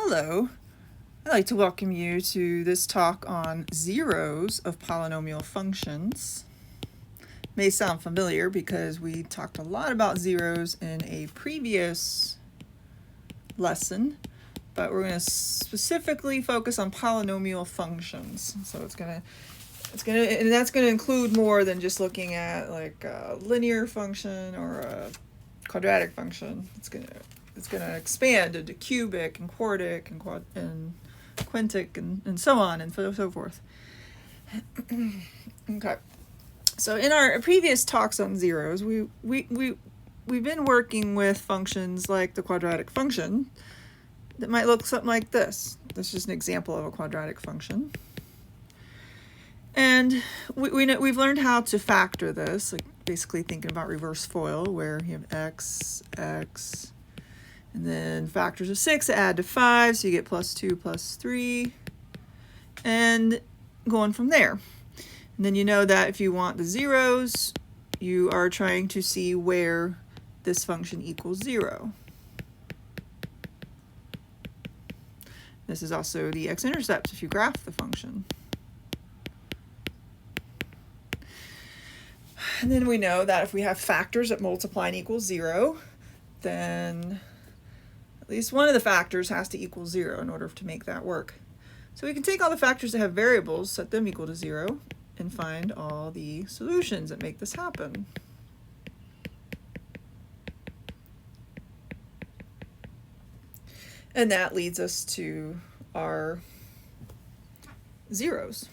Hello, I'd like to welcome you to this talk on zeros of polynomial functions. May sound familiar because we talked a lot about zeros in a previous lesson, but we're going to specifically focus on polynomial functions. So and that's going to include more than just looking at like a linear function or a quadratic function. It's going to expand into cubic and quartic and quintic and so on and so forth. Okay. So in our previous talks on zeros, we've been working with functions like the quadratic function that might look something like this. This is just an example of a quadratic function. And we've learned how to factor this, like basically thinking about reverse FOIL, where you have x, and then factors of 6 add to 5, so you get plus 2 plus 3, and going from there. And then you know that if you want the zeros, you are trying to see where this function equals 0. This is also the x-intercepts if you graph the function. And then we know that if we have factors that multiply and equal 0, then at least one of the factors has to equal 0 in order to make that work. So we can take all the factors that have variables, set them equal to 0, and find all the solutions that make this happen. And that leads us to our zeros.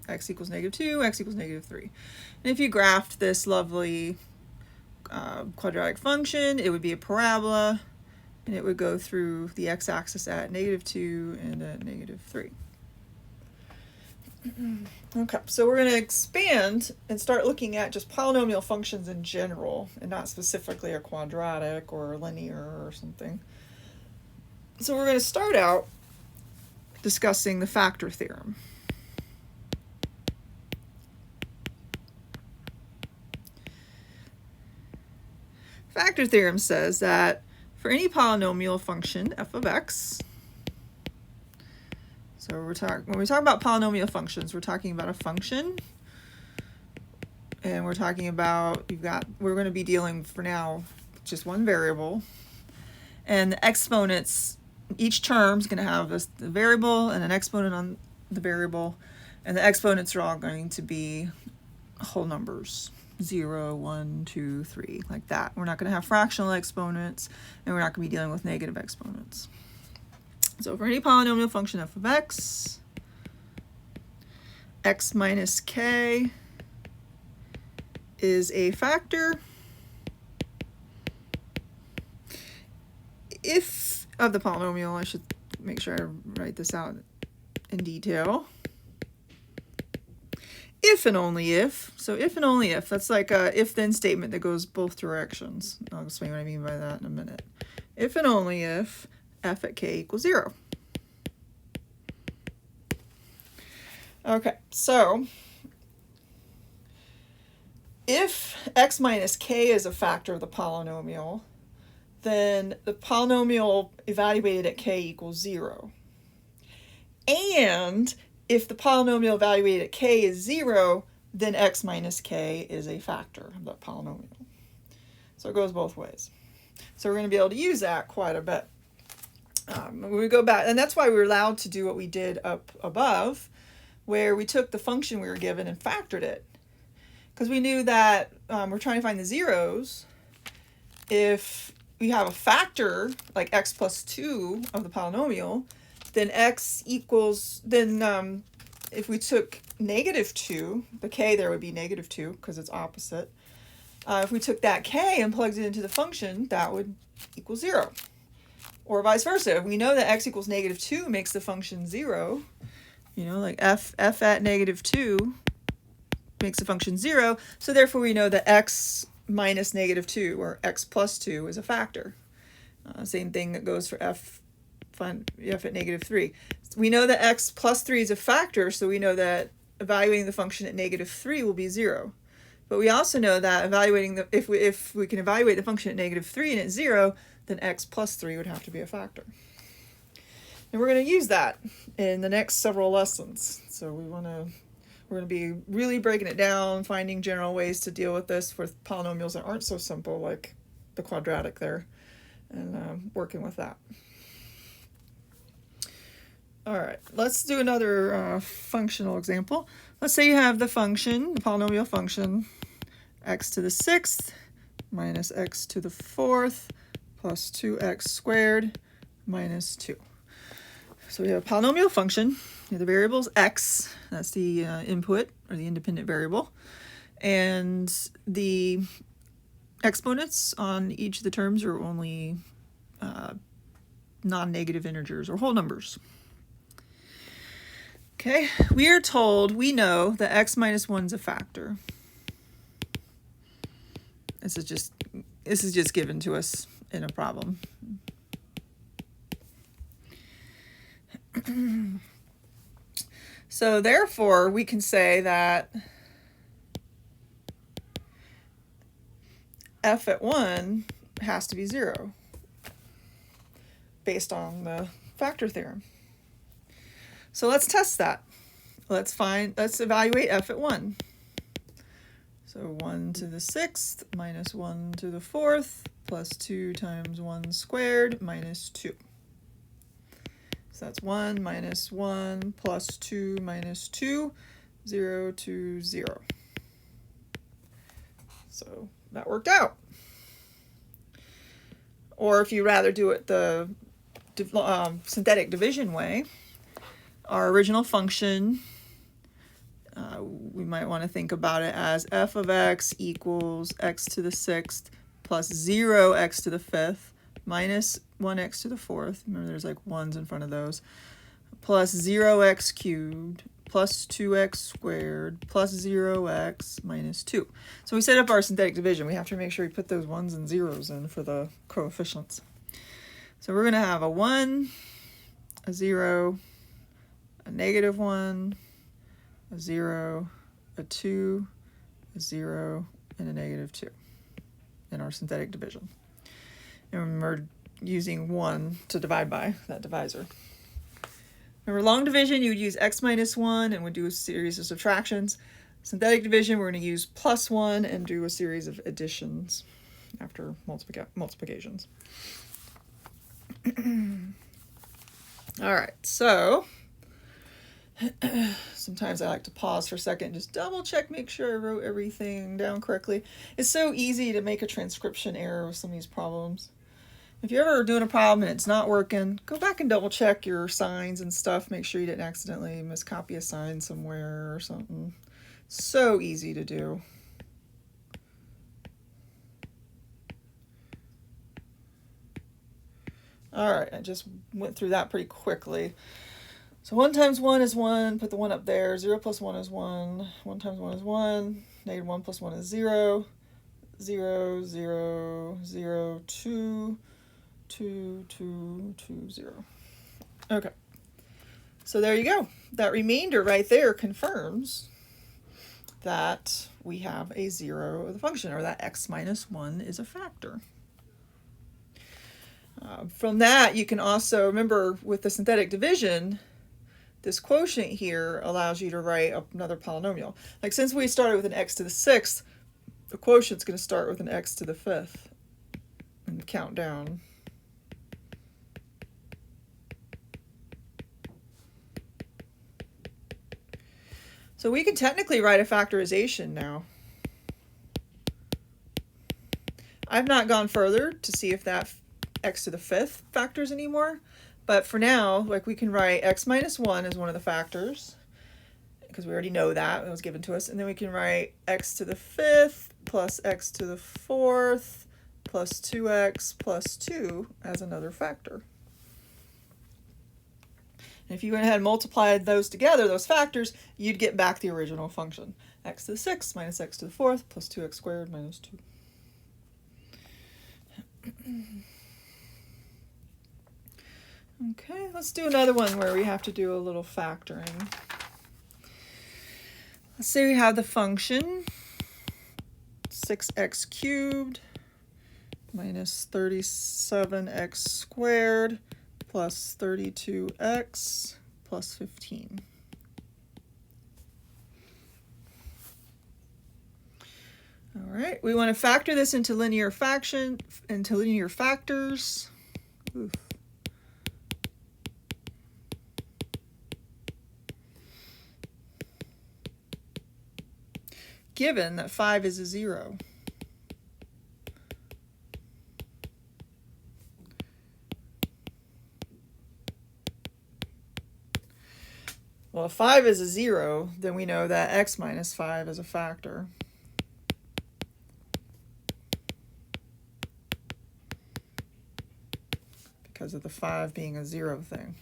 X equals -2, x equals -3. And if you graphed this lovely quadratic function, it would be a parabola, and it would go through the x-axis at -2 and at -3. Okay, so we're going to expand and start looking at just polynomial functions in general, and not specifically a quadratic or a linear or something. So we're going to start out discussing the factor theorem. Factor theorem says that for any polynomial function f of x, so when we talk about polynomial functions, we're talking about a function, and we're talking about we're going to be dealing for now with just one variable, and the exponents, each term is going to have a variable and an exponent on the variable, and the exponents are all going to be whole numbers. 0, 1, 2, 3, like that. We're not going to have fractional exponents, and we're not going to be dealing with negative exponents. So for any polynomial function f of x, x minus k is a factor if of the polynomial. I should make sure I write this out in detail. If and only if. So if and only if. That's like a if-then statement that goes both directions. I'll explain what I mean by that in a minute. If and only if f at k equals 0. Okay, so if x minus k is a factor of the polynomial, then the polynomial evaluated at k equals 0. And if the polynomial evaluated at k is 0, then x minus k is a factor of that polynomial. So it goes both ways. So we're going to be able to use that quite a bit. When we go back, and that's why we were allowed to do what we did up above, where we took the function we were given and factored it. Because we knew that we're trying to find the zeros. If we have a factor, like x plus 2 of the polynomial, then x equals, then if we took -2, the k there would be -2 because it's opposite. If we took that k and plugged it into the function, that would equal 0. Or vice versa. We know that x equals -2 makes the function 0. You know, like f at -2 makes the function 0. So therefore we know that x minus -2 or x plus 2 is a factor. Same thing that goes for f at -3. We know that x plus 3 is a factor, so we know that evaluating the function at -3 will be 0. But we also know that evaluating the if we can evaluate the function at -3 and at 0, then x plus 3 would have to be a factor. And we're going to use that in the next several lessons. So we're going to be really breaking it down, finding general ways to deal with this with polynomials that aren't so simple, like the quadratic there, and working with that. All right, let's do another functional example. Let's say you have the function, the polynomial function, x to the 6th minus x to the 4th plus 2x squared minus 2. So we have a polynomial function. The variable is x, that's the input or the independent variable, and the exponents on each of the terms are only non-negative integers or whole numbers. Okay, we are told, we know that x minus 1 is a factor. This is just given to us in a problem. So therefore, we can say that f at 1 has to be 0 based on the factor theorem. So let's test that. Let's evaluate f at 1. So 1 to the 6th minus 1 to the 4th plus 2 times 1 squared minus 2. So that's 1 minus 1 plus 2 minus 2, 0 to 0. So that worked out. Or if you rather do it the synthetic division way, our original function, we might want to think about it as f of x equals x to the 6th plus 0x to the 5th minus 1x to the 4th. Remember, there's like ones in front of those. Plus 0x cubed plus 2x squared plus 0x minus 2. So we set up our synthetic division. We have to make sure we put those ones and zeros in for the coefficients. So we're going to have a 1, a 0, a -1, a 0, a 2, a 0, and a -2 in our synthetic division. And we're using 1 to divide by, that divisor. Remember, long division, you would use x minus 1 and would do a series of subtractions. Synthetic division, we're going to use plus 1 and do a series of additions after multiplications. All right, so sometimes I like to pause for a second, just double check, make sure I wrote everything down correctly. It's so easy to make a transcription error with some of these problems. If you're ever doing a problem and it's not working, go back and double check your signs and stuff. Make sure you didn't accidentally miscopy a sign somewhere or something. So easy to do. All right, I just went through that pretty quickly. So 1 times 1 is 1, put the 1 up there. 0 plus 1 is 1. 1 times 1 is 1. -1 plus 1 is 0. 0, 0, 0, 2, 2, 2, 2, 0. Okay. So there you go. That remainder right there confirms that we have a 0 of the function, or that x minus 1 is a factor. From that, you can also, remember with the synthetic division, this quotient here allows you to write another polynomial. Like since we started with an x to the 6th, the quotient's going to start with an x to the 5th and count down. So we can technically write a factorization now. I've not gone further to see if that x to the 5th factors anymore, but for now, like, we can write x minus 1 as one of the factors, because we already know that, it was given to us, and then we can write x to the 5th plus x to the 4th plus 2x plus 2 as another factor. And if you went ahead and multiplied those together, those factors, you'd get back the original function. X to the 6th minus x to the 4th plus 2x squared minus 2. Okay, let's do another one where we have to do a little factoring. Let's say we have the function 6x cubed minus 37x squared plus 32x plus 15. All right, we want to factor this into linear factors. Oof. Given that 5 is a 0. Well, if 5 is a 0, then we know that x minus 5 is a factor. Because of the 5 being a 0 thing.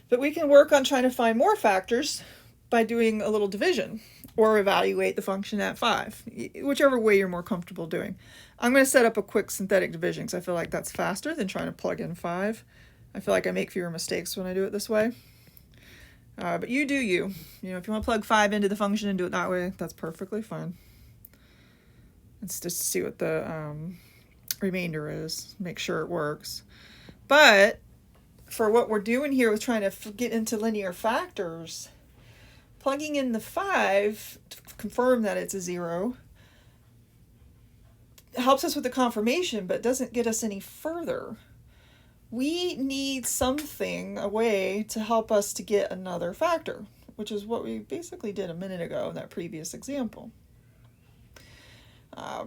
But we can work on trying to find more factors by doing a little division or evaluate the function at 5, whichever way you're more comfortable doing. I'm going to set up a quick synthetic division because I feel like that's faster than trying to plug in 5. I feel like I make fewer mistakes when I do it this way. But you do you. You know, if you want to plug 5 into the function and do it that way, that's perfectly fine. It's just to see what the remainder is, make sure it works. But for what we're doing here with trying to get into linear factors, plugging in the 5 to confirm that it's a 0 helps us with the confirmation, but doesn't get us any further. We need something, a way to help us to get another factor, which is what we basically did a minute ago in that previous example.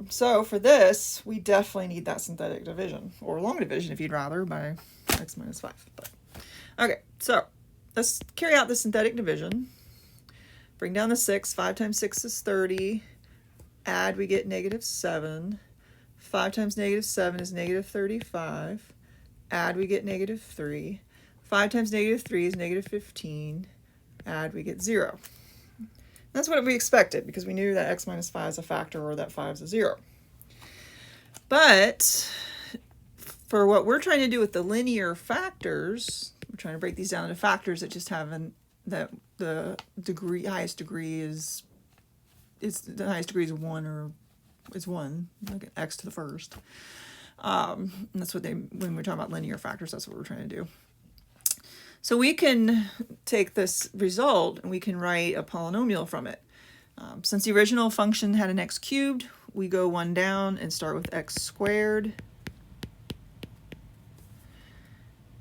So for this, we definitely need that synthetic division, or long division if you'd rather, by x minus 5. But okay, so let's carry out the synthetic division. Bring down the 6. 5 times 6 is 30. Add, we get negative 7. 5 times negative 7 is negative 35. Add, we get negative 3. 5 times negative 3 is negative 15. Add, we get 0. That's what we expected because we knew that x minus 5 is a factor or that 5 is a 0. But for what we're trying to do with the linear factors, we're trying to break these down into factors that just have that the highest degree is 1, or is 1, like x to the first. And that's what when we're talking about linear factors, that's what we're trying to do. So we can take this result and we can write a polynomial from it. Since the original function had an x cubed, we go 1 down and start with x squared.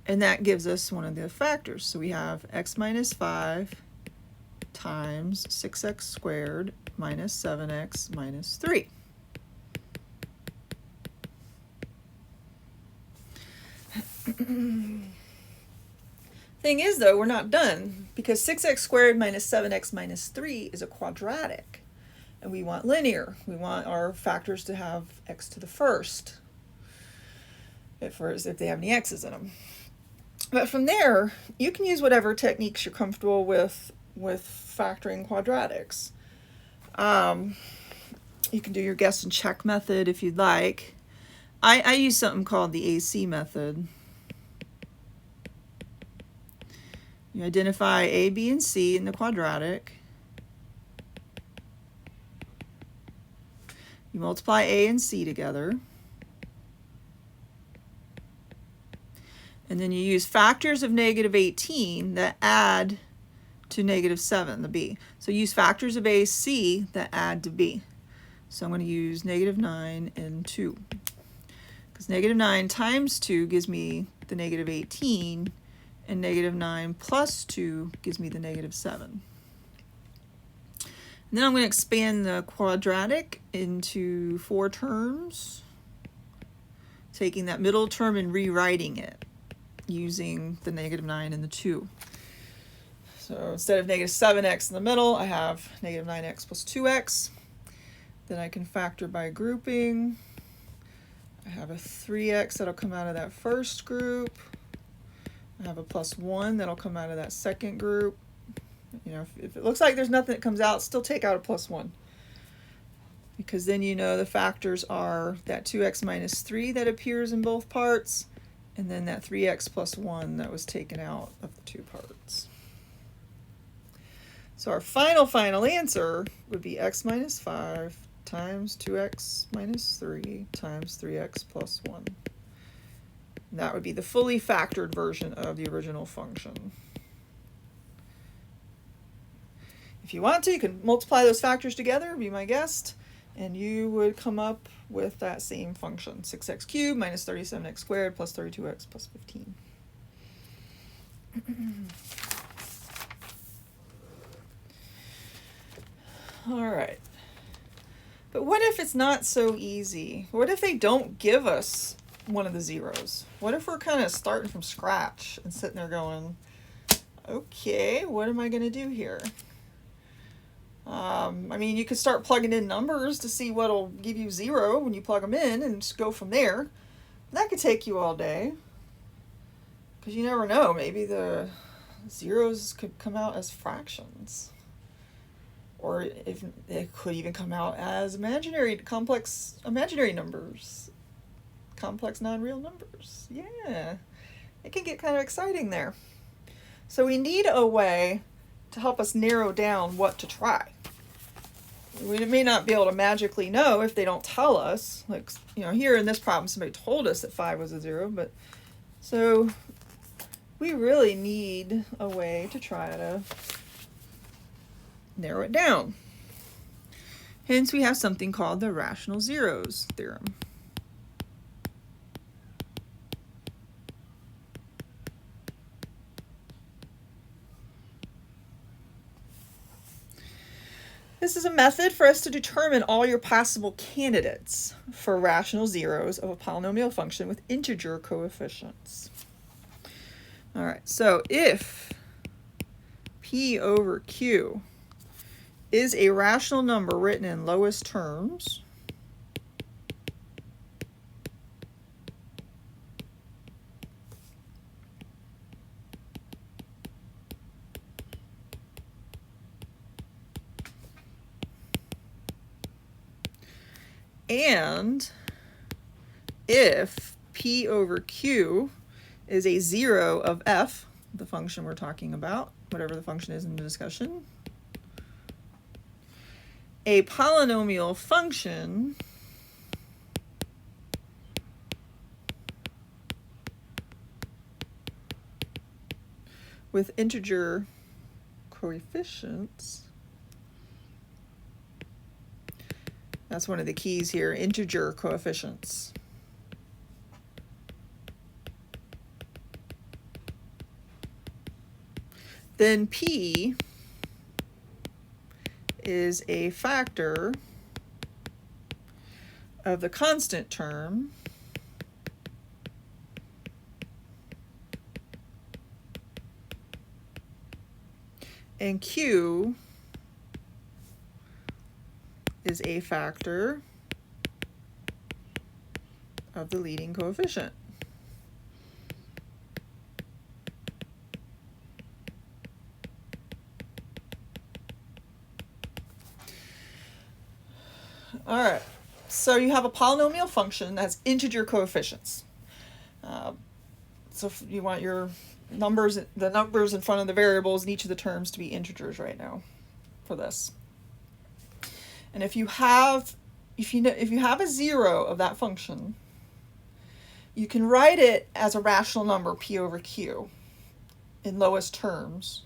And that gives us one of the factors. So we have x minus 5 times 6x squared minus 7x minus 3. Thing is, though, we're not done because 6x squared minus 7x minus 3 is a quadratic, and we want linear. We want our factors to have x to the first if they have any x's in them. But from there, you can use whatever techniques you're comfortable with factoring quadratics. You can do your guess and check method if you'd like. I use something called the AC method. You identify A, B, and C in the quadratic. You multiply A and C together. And then you use factors of negative 18 that add to negative 7, the B. So use factors of A, C that add to B. So I'm going to use negative 9 and 2. Because negative 9 times 2 gives me the negative 18, and negative 9 plus 2 gives me the negative 7. And then I'm going to expand the quadratic into 4 terms, taking that middle term and rewriting it using the negative 9 and the 2. So instead of negative 7x in the middle, I have negative 9x plus 2x. Then I can factor by grouping. I have a 3x that'll come out of that first group. I have a plus 1 that'll come out of that second group. You know, if it looks like there's nothing that comes out, still take out a plus 1. Because then you know the factors are that 2x minus 3 that appears in both parts, and then that 3x plus 1 that was taken out of the 2 parts. So our final answer would be x minus 5 times 2x minus 3 times 3x plus 1. And that would be the fully factored version of the original function. If you want to, you can multiply those factors together, be my guest, and you would come up with that same function, 6x cubed minus 37x squared plus 32x plus 15. All right. But what if it's not so easy? What if they don't give us one of the zeros? What if we're kind of starting from scratch and sitting there going, okay, what am I going to do here? I mean, you could start plugging in numbers to see what'll give you 0 when you plug them in and just go from there. That could take you all day, because you never know. Maybe the zeros could come out as fractions, or if it could even come out as complex imaginary numbers, complex non-real numbers. Yeah, it can get kind of exciting there. So we need a way to help us narrow down what to try. We may not be able to magically know if they don't tell us. Like, you know, here in this problem, somebody told us that 5 was a 0, but so we really need a way to try to narrow it down. Hence, we have something called the rational zeros theorem. This is a method for us to determine all your possible candidates for rational zeros of a polynomial function with integer coefficients. All right, so if P over Q is a rational number written in lowest terms, and if P over Q is a 0 of f, the function we're talking about, whatever the function is in the discussion, a polynomial function with integer coefficients. That's one of the keys here, integer coefficients. Then P is a factor of the constant term and Q is a factor of the leading coefficient. All right, so you have a polynomial function that has integer coefficients. So if you want your numbers, the numbers in front of the variables in each of the terms to be integers right now for this. And if you have a 0 of that function, you can write it as a rational number, P over Q, in lowest terms.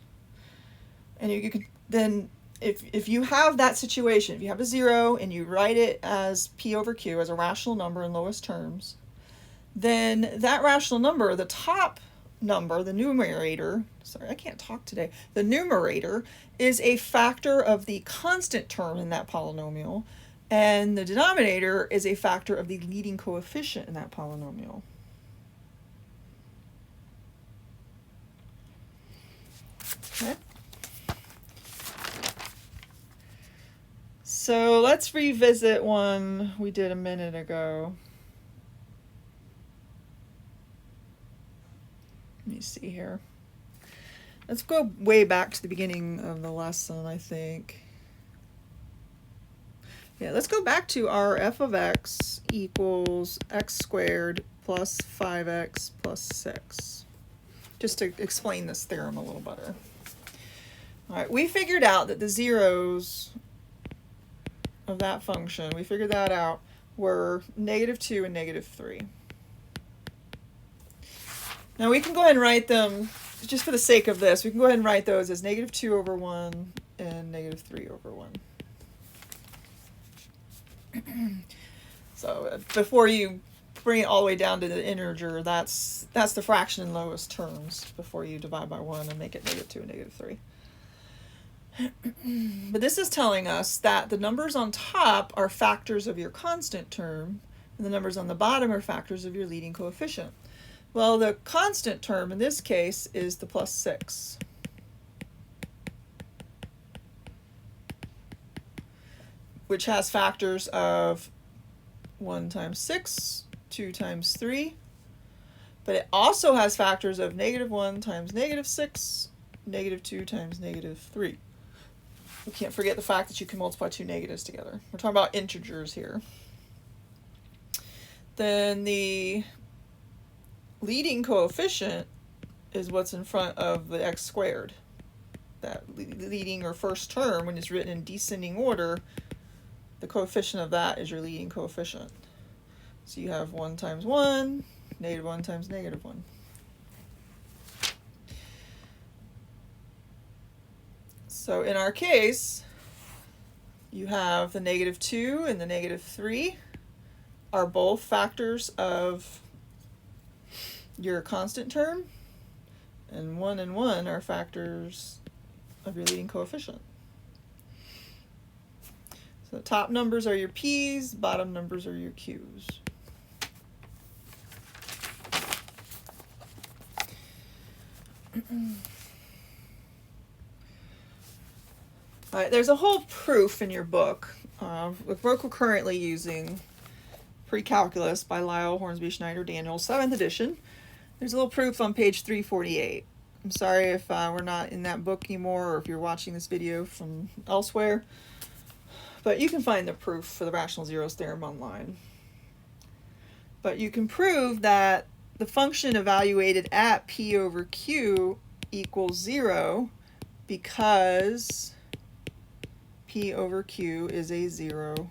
And you can then, if you have that situation, if you have a 0 and you write it as P over Q as a rational number in lowest terms, then that rational number, the top number, the numerator, sorry, I can't talk today, the numerator is a factor of the constant term in that polynomial, and the denominator is a factor of the leading coefficient in that polynomial. Okay. So let's revisit one we did a minute ago. Let me see here. Let's go way back to the beginning of the lesson, I think. Yeah, let's go back to our f of x equals x squared plus 5x plus 6, just to explain this theorem a little better. All right, we figured out that the zeros of that function, we figured that out, were -2 and -3. Now we can go ahead and write them, just for the sake of this, we can go ahead and write those as -2/1 and -3/1. So before you bring it all the way down to the integer, that's the fraction in lowest terms before you divide by 1 and make it -2 and -3. But this is telling us that the numbers on top are factors of your constant term, and the numbers on the bottom are factors of your leading coefficient. Well, the constant term in this case is the +6. Which has factors of 1 times 6, 2 times 3, but it also has factors of -1 times -6, -2 times -3. We can't forget the fact that you can multiply two negatives together. We're talking about integers here. Then the leading coefficient is what's in front of the x squared. That leading or first term, when it's written in descending order, the coefficient of that is your leading coefficient. So you have 1 times 1, -1 times -1. So in our case, you have the -2 and the -3 are both factors of your constant term, and 1 and 1 are factors of your leading coefficient. So the top numbers are your p's, bottom numbers are your q's. All right, there's a whole proof in your book. The book we're currently using, Pre-Calculus by Lyle, Hornsby, Schneider, Daniel, 7th edition. There's a little proof on page 348. I'm sorry if we're not in that book anymore, or if you're watching this video from elsewhere, but you can find the proof for the rational zeros theorem online. But you can prove that the function evaluated at p over q equals 0 because p over q is a 0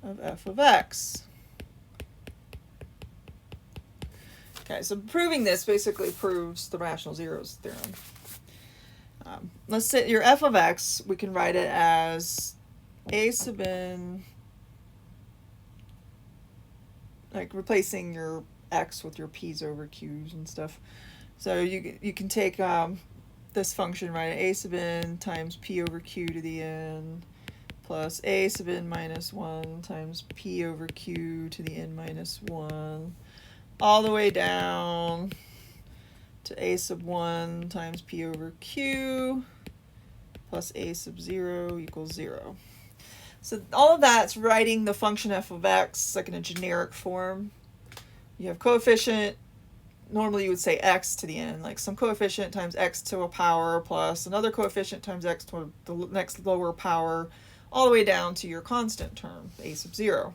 of f of x. Okay, so proving this basically proves the rational zeros theorem. Let's say your f of x, we can write it as a sub n, like replacing your x with your p's over q's and stuff. So you can take this function, right, a sub n times p over q to the n plus a sub n minus 1 times p over q to the n minus 1, all the way down to a sub 1 times p over q plus a sub 0 equals 0. So all of that's writing the function f of x like in a generic form. You have coefficient, normally you would say x to the n, like some coefficient times x to a power plus another coefficient times x to the next lower power, all the way down to your constant term, a sub 0.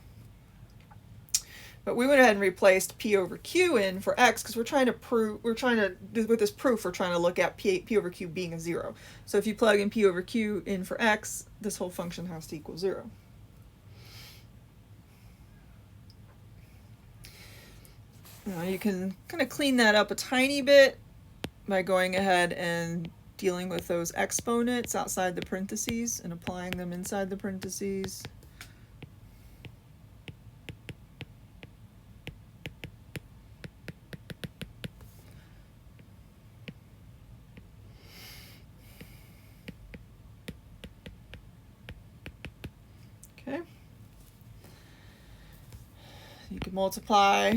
But we went ahead and replaced p over q in for x because with this proof, we're trying to look at p over q being a 0. So if you plug in p over q in for x, this whole function has to equal 0. Now you can kind of clean that up a tiny bit by going ahead and dealing with those exponents outside the parentheses and applying them inside the parentheses. Okay. You can multiply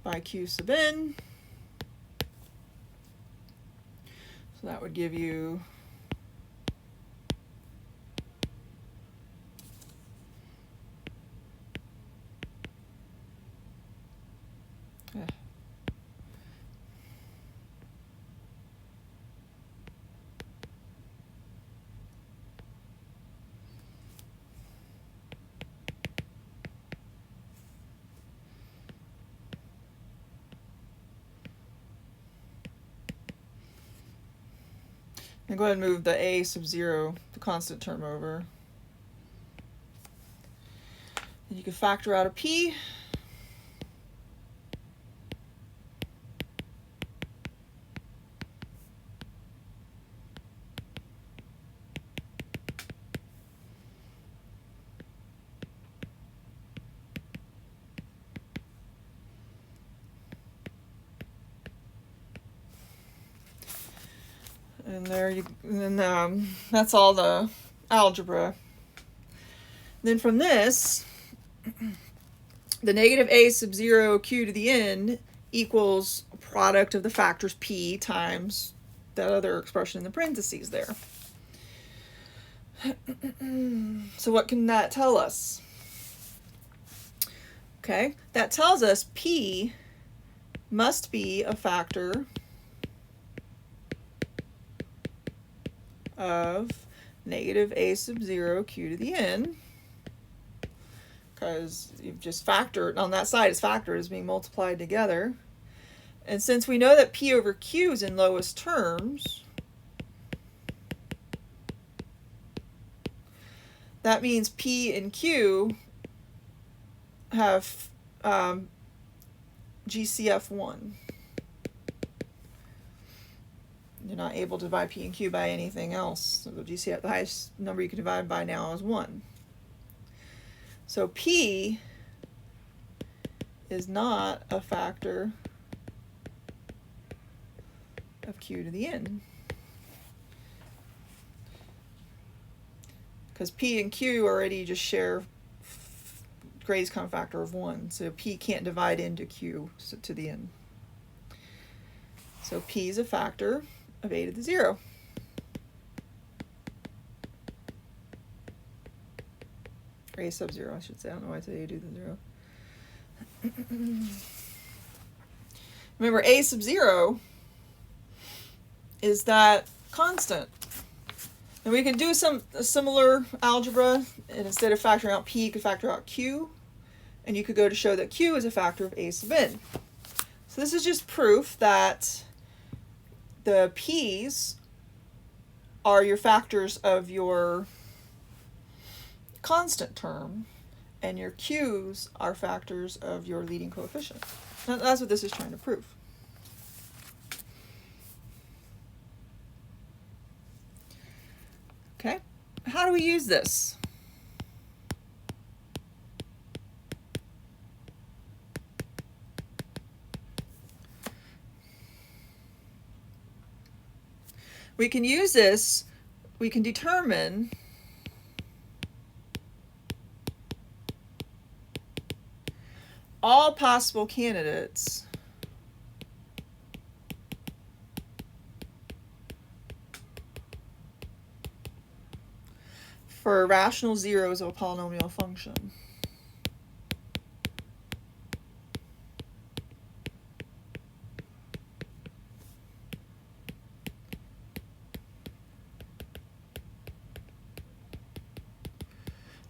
by q sub n. So that would give you and go ahead and move the a sub 0, the constant term over. And you can factor out a p. And there you, and that's all the algebra. Then from this, the negative a sub 0 q to the n equals a product of the factors p times that other expression in the parentheses there. So what can that tell us? Okay, that tells us p must be a factor of negative a sub 0 q to the n, because you've just factored, on that side it's factored as being multiplied together. And since we know that p over q is in lowest terms, that means p and q have GCF 1. You're not able to divide p and q by anything else. So the GCF, the highest number you can divide by now is 1. So p is not a factor of q to the n, because p and q already just share greatest common factor of 1. So p can't divide into q to the n. So p is a factor of a to the 0. Or a sub 0, I should say. I don't know why I said a to the 0. Remember, a sub 0 is that constant. And we can do a similar algebra, and instead of factoring out p, you could factor out q, and you could go to show that q is a factor of a sub n. So this is just proof that the p's are your factors of your constant term, and your q's are factors of your leading coefficient. That's what this is trying to prove. Okay, how do we use this? We can use this, we can determine all possible candidates for rational zeros of a polynomial function.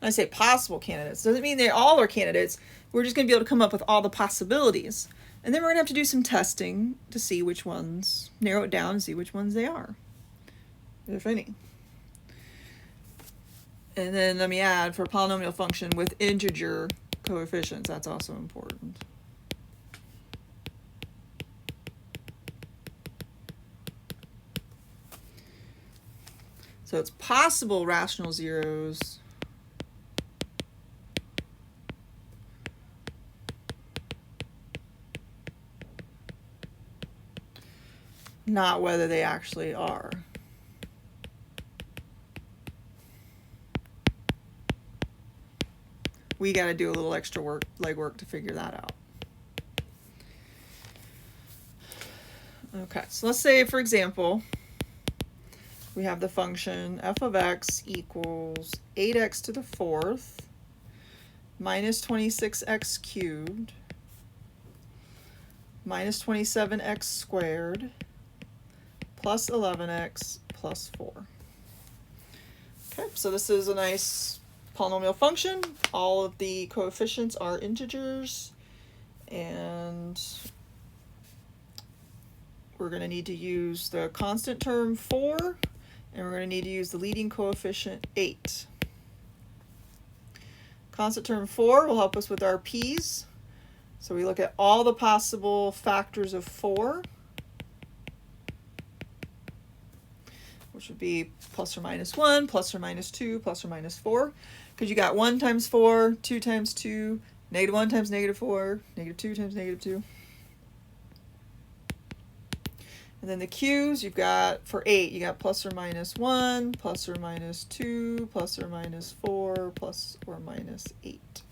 I say possible candidates. Doesn't mean they all are candidates. We're just going to be able to come up with all the possibilities. And then we're going to have to do some testing to see which ones, narrow it down and see which ones they are, if any. And then let me add, for a polynomial function with integer coefficients, that's also important. So it's possible rational zeros not whether they actually are. We got to do a little extra work, legwork, to figure that out. Okay, so let's say, for example, we have the function f of x equals 8x to the 4th minus 26x cubed minus 27x squared plus 11x plus 4. Okay, so this is a nice polynomial function. All of the coefficients are integers, and we're going to need to use the constant term 4 and we're going to need to use the leading coefficient 8. Constant term 4 will help us with our p's. So we look at all the possible factors of 4, which would be plus or minus 1, plus or minus 2, plus or minus 4. Because you got 1 times 4, 2 times 2, negative 1 times negative 4, negative 2 times negative 2. And then the q's, you've got, for 8, you got plus or minus 1, plus or minus 2, plus or minus 4, plus or minus 8.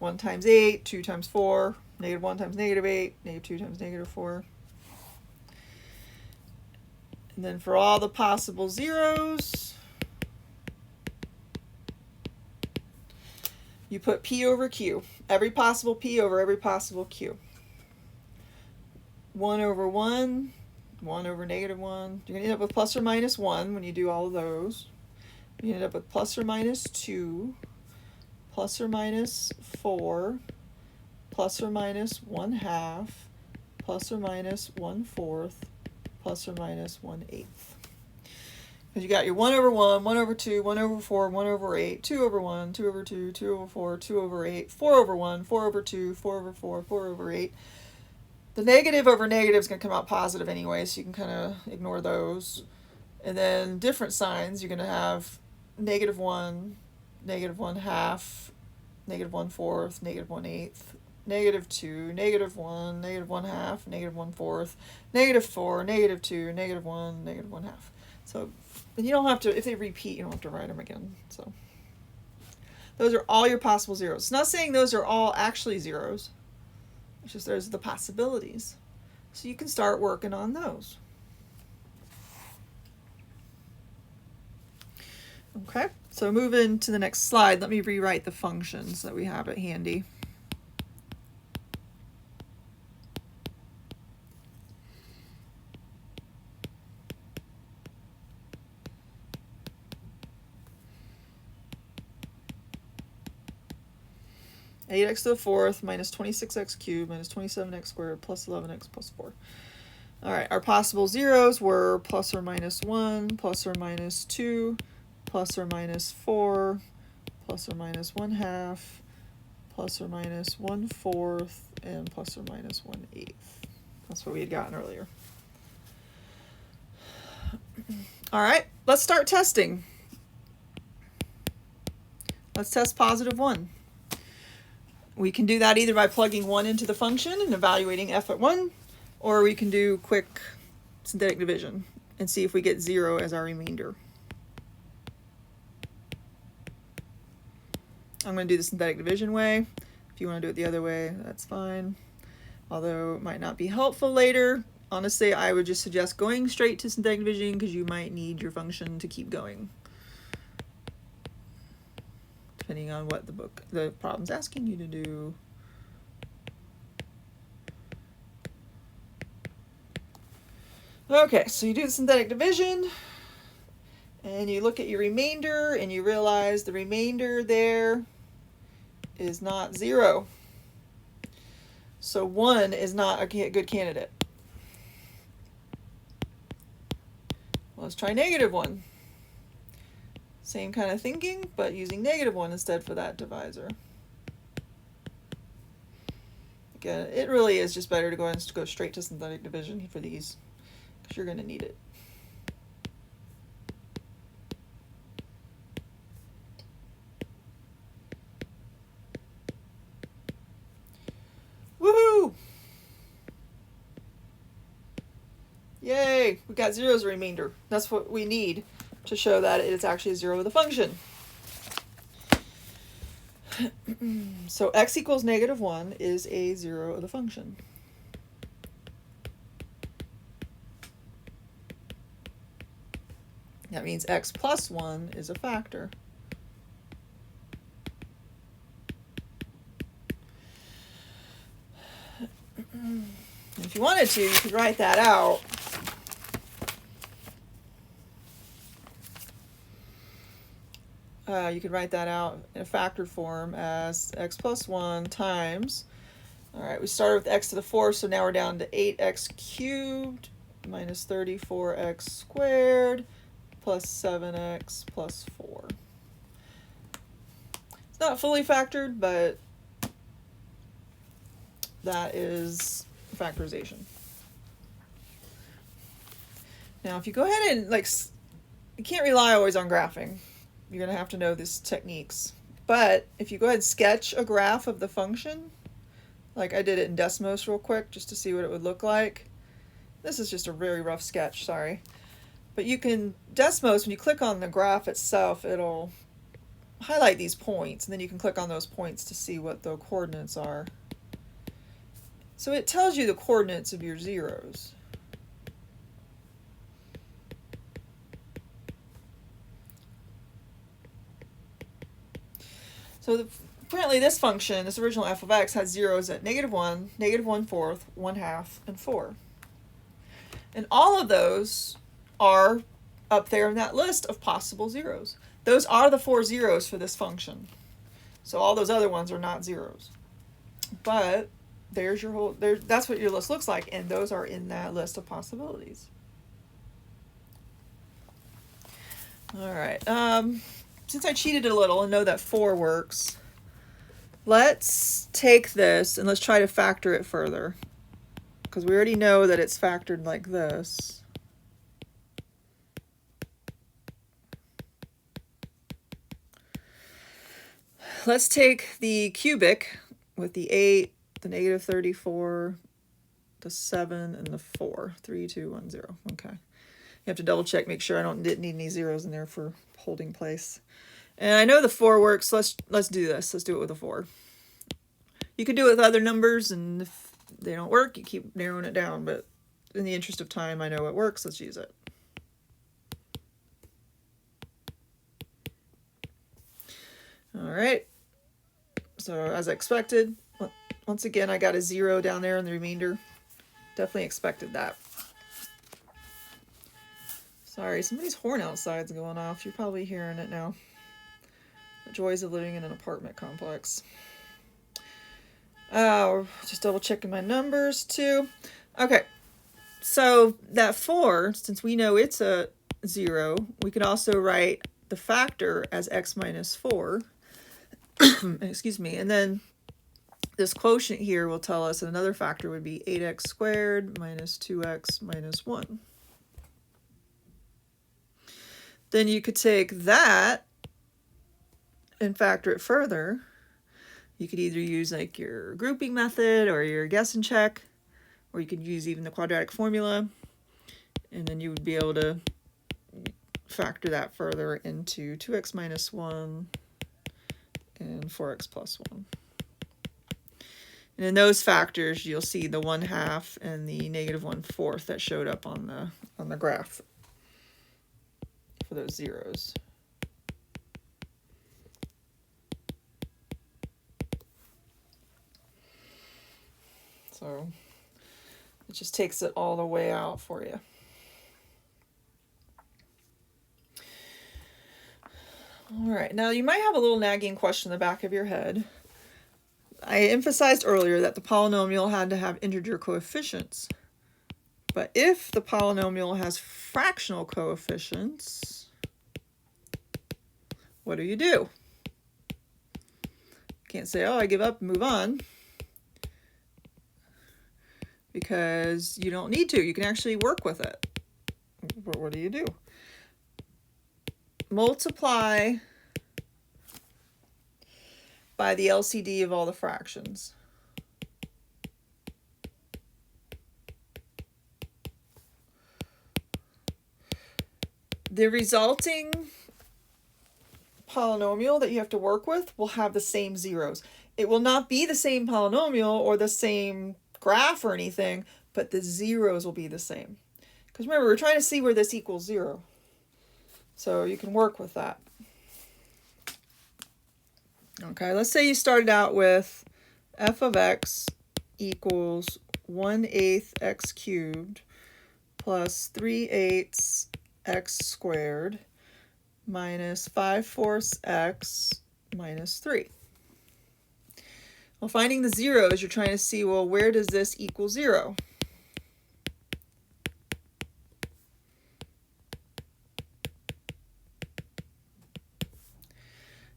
1 times 8, 2 times 4, negative 1 times negative 8, negative 2 times negative 4. And then for all the possible zeros, you put p over q. Every possible p over every possible q. 1 over 1, 1 over negative 1. You're going to end up with plus or minus 1 when you do all of those. You end up with plus or minus 2, plus or minus 4, plus or minus 1/2, plus or minus 1/4, plus or minus 1/8. Because you got your 1 over 1, 1 over 2, 1 over 4, 1 over 8, 2 over 1, 2 over 2, 2 over 4, 2 over 8, 4 over 1, 4 over 2, 4 over 4, 4 over 8. The negative over negative is going to come out positive anyway, so you can kind of ignore those. And then different signs, you're going to have negative 1, negative 1/2, negative 1/4, negative 1/8, negative 2, negative 1, negative 1/2, negative 1/4, negative 4, negative 2, negative 1, negative 1/2. So, and you don't have to, if they repeat, you don't have to write them again. So those are all your possible zeros. It's not saying those are all actually zeros. It's just those are the possibilities. So you can start working on those. Okay, so moving to the next slide, let me rewrite the functions that we have at handy. Eight x to the 4th minus 26x cubed minus 27x squared plus 11x plus 4. All right, our possible zeros were plus or minus 1, plus or minus 2, plus or minus 4, plus or minus 1/2, plus or minus 1/4, and plus or minus 1/8. That's what we had gotten earlier. All right, let's start testing. Let's test positive 1. We can do that either by plugging 1 into the function and evaluating f at 1, or we can do quick synthetic division and see if we get 0 as our remainder. I'm going to do the synthetic division way. If you want to do it the other way, that's fine. Although it might not be helpful later. Honestly, I would just suggest going straight to synthetic division because you might need your function to keep going, depending on what the problem's asking you to do. Okay, so you do the synthetic division, and you look at your remainder, and you realize the remainder there is not 0. So 1 is not a good candidate. Let's try negative 1. Same kind of thinking, but using negative 1 instead for that divisor. Again, it really is just better to go straight to synthetic division for these, because you're going to need it. Woohoo! Yay! We got 0 as a remainder. That's what we need to show that it's actually a 0 with a function. So x equals negative 1 is a 0 of the function. That means x plus 1 is a factor. If you wanted to, you could write that out. You could write that out in a factored form as x plus 1 times, all right, we started with x to the 4th, so now we're down to 8x cubed minus 34x squared plus 7x plus 4. It's not fully factored, but that is factorization. Now, if you go ahead and, like, you can't rely always on graphing. You're going to have to know these techniques. But if you go ahead and sketch a graph of the function, like I did it in Desmos real quick just to see what it would look like. This is just a very rough sketch, sorry. But you can, Desmos, when you click on the graph itself, it'll highlight these points, and then you can click on those points to see what the coordinates are. So it tells you the coordinates of your zeros. So apparently this function, this original f of x, has zeros at -1, -1/4, 1/2, and 4. And all of those are up there in that list of possible zeros. Those are the 4 zeros for this function. So all those other ones are not zeros. But there's your whole, that's what your list looks like, and those are in that list of possibilities. All right. Since I cheated a little and know that 4 works, let's take this and let's try to factor it further, because we already know that it's factored like this. Let's take the cubic with the 8, the -34, the 7, and the 4. 3, 2, 1, 0. Okay. You have to double check, make sure I didn't need any zeros in there for holding place. And I know the 4 works. Let's do this. Let's do it with a 4. You could do it with other numbers, and if they don't work, you keep narrowing it down. But in the interest of time, I know it works. Let's use it. All right. So as I expected, once again, I got a 0 down there in the remainder. Definitely expected that. Sorry, somebody's horn outside's going off. You're probably hearing it now. The joys of living in an apartment complex. Just double checking my numbers too. Okay, so that 4, since we know it's a 0, we could also write the factor as x minus 4. Excuse me, and then this quotient here will tell us another factor would be 8x squared minus 2x minus 1. Then you could take that and factor it further. You could either use like your grouping method or your guess and check, or you could use even the quadratic formula, and then you would be able to factor that further into 2x minus 1 and 4x plus 1. And in those factors, you'll see the 1/2 and the -1/4 that showed up on the graph for those zeros. So it just takes it all the way out for you. All right, now you might have a little nagging question in the back of your head. I emphasized earlier that the polynomial had to have integer coefficients. But if the polynomial has fractional coefficients, what do? You can't say, oh, I give up and move on, because you don't need to. You can actually work with it. But what do? Multiply by the LCD of all the fractions. The resulting polynomial that you have to work with will have the same zeros. It will not be the same polynomial or the same graph or anything, but the zeros will be the same. Because remember, we're trying to see where this equals 0. So you can work with that. Okay, let's say you started out with f of x equals 1/8 x cubed plus 3/8 x squared minus 5/4 x minus 3. Well, finding the zeros, you're trying to see, well, where does this equal 0?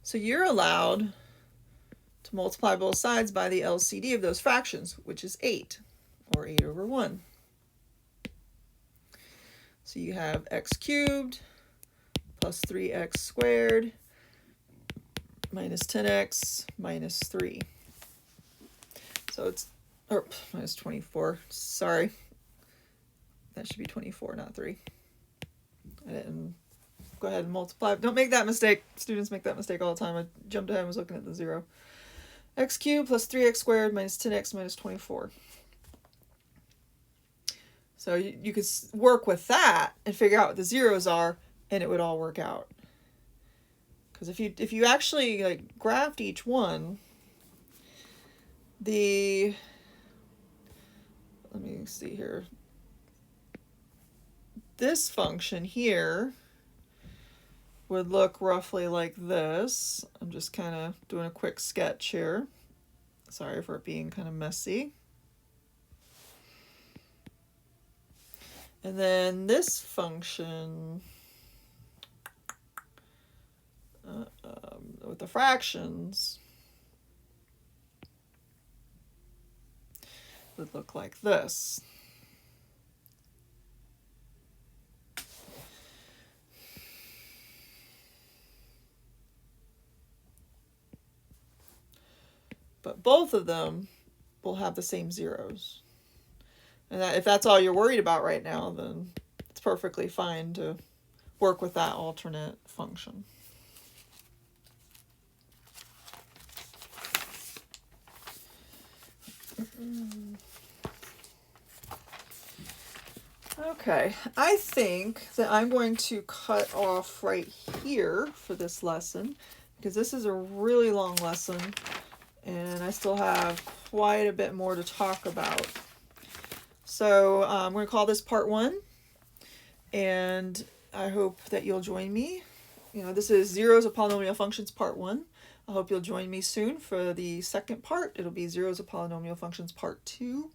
So you're allowed to multiply both sides by the LCD of those fractions, which is 8, or 8 over 1. So you have x cubed plus 3x squared minus 10x minus 3. So it's, or minus 24, sorry. That should be 24, not 3. I didn't go ahead and multiply. Don't make that mistake. Students make that mistake all the time. I jumped ahead and was looking at the 0. X cubed plus 3x squared minus 10x minus 24. So you could work with that and figure out what the zeros are, and it would all work out. Because if you actually like graphed each one, let me see here. This function here would look roughly like this. I'm just kind of doing a quick sketch here. Sorry for it being kind of messy. And then this function with the fractions would look like this. But both of them will have the same zeros. And if that's all you're worried about right now, then it's perfectly fine to work with that alternate function. Okay, I think that I'm going to cut off right here for this lesson, because this is a really long lesson and I still have quite a bit more to talk about. So I'm going to call this part 1, and I hope that you'll join me. This is Zeros of Polynomial Functions part 1. I hope you'll join me soon for the second part. It'll be Zeros of Polynomial Functions part 2.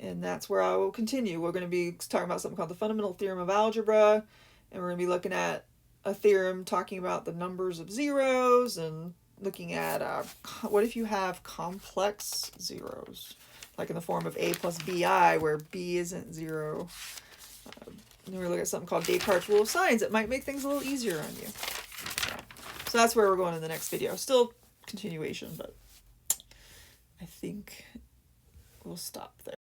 And that's where I will continue. We're going to be talking about something called the fundamental theorem of algebra. And we're going to be looking at a theorem talking about the numbers of zeros and looking at what if you have complex zeros, like in the form of a plus bi, where b isn't 0. Then we're going to look at something called Descartes' rule of signs. It might make things a little easier on you. So that's where we're going in the next video. Still continuation, but I think we'll stop there.